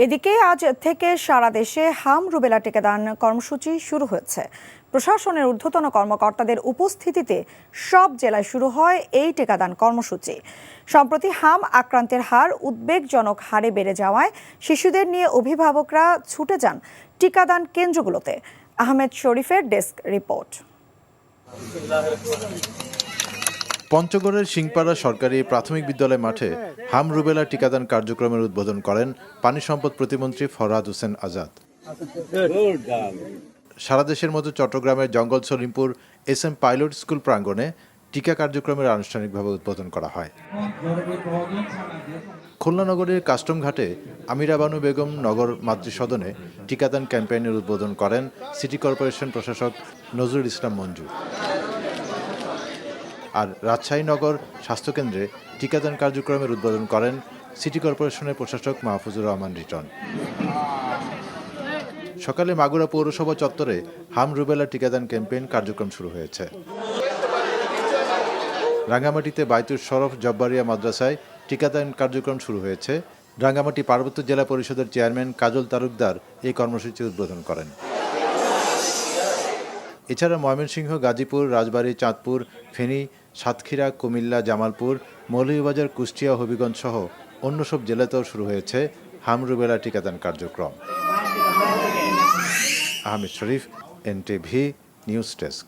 এদিকে আজ থেকে সারা দেশে হাম রুবেলা টিকাদান কর্মসূচি শুরু হয়েছে। প্রশাসনের ঊর্ধ্বতন কর্মকর্তাদের উপস্থিতিতে সব জেলায় শুরু হয় এই টিকাদান কর্মসূচি। সম্প্রতি হাম আক্রান্তের হার উদ্বেগজনক হারে বেড়ে যাওয়ায় শিশুদের নিয়ে অভিভাবকরা ছুটে যান টিকাদান কেন্দ্রগুলোতে। আহমেদ শরীফের ডেস্ক রিপোর্ট। পঞ্চগড়ের সিংপাড়া সরকারি প্রাথমিক বিদ্যালয় মাঠে হাম রুবেলা টিকাদান কার্যক্রমের উদ্বোধন করেন পানি সম্পদ প্রতিমন্ত্রী ফরহাদ হোসেন আজাদ। সারা দেশের মতো চট্টগ্রামের জঙ্গল সলিমপুর SM পাইলট স্কুল প্রাঙ্গণে টিকা কার্যক্রমের আনুষ্ঠানিকভাবে উদ্বোধন করা হয়। খুলনা নগরীর কাস্টম ঘাটে আমিরা বানু বেগম নগর মাতৃসদনে টিকাদান ক্যাম্পেইনের উদ্বোধন করেন সিটি কর্পোরেশন প্রশাসক নজরুল ইসলাম মঞ্জু। আর রাজশাহী নগর স্বাস্থ্যকেন্দ্রে টিকাদান কার্যক্রমের উদ্বোধন করেন সিটি কর্পোরেশনের প্রশাসক মাহফুজুর রহমান রিটন। সকালে মাগুরা পৌরসভা চত্বরে হাম রুবেলা টিকাদান ক্যাম্পেইন কার্যক্রম শুরু হয়েছে। রাঙ্গামাটিতে বাইতুর শরফ জব্বারিয়া মাদ্রাসায় টিকাদান কার্যক্রম শুরু হয়েছে। রাঙ্গামাটি পার্বত্য জেলা পরিষদের চেয়ারম্যান কাজল তালুকদার এই কর্মসূচি উদ্বোধন করেন। এছাড়া ময়মনসিংহ, গাজীপুর, রাজবাড়ী, চাঁদপুর, ফেনী, সাতক্ষীরা, কুমিল্লা, জামালপুর, মৌলভীবাজার, কুষ্টিয়া, হবিগঞ্জ সহ অন্য সব জেলাতেও শুরু হয়েছে হাম রুবেলা টিকাদান কার্যক্রম। আহমেদ শরীফ, NTV নিউজ ডেস্ক।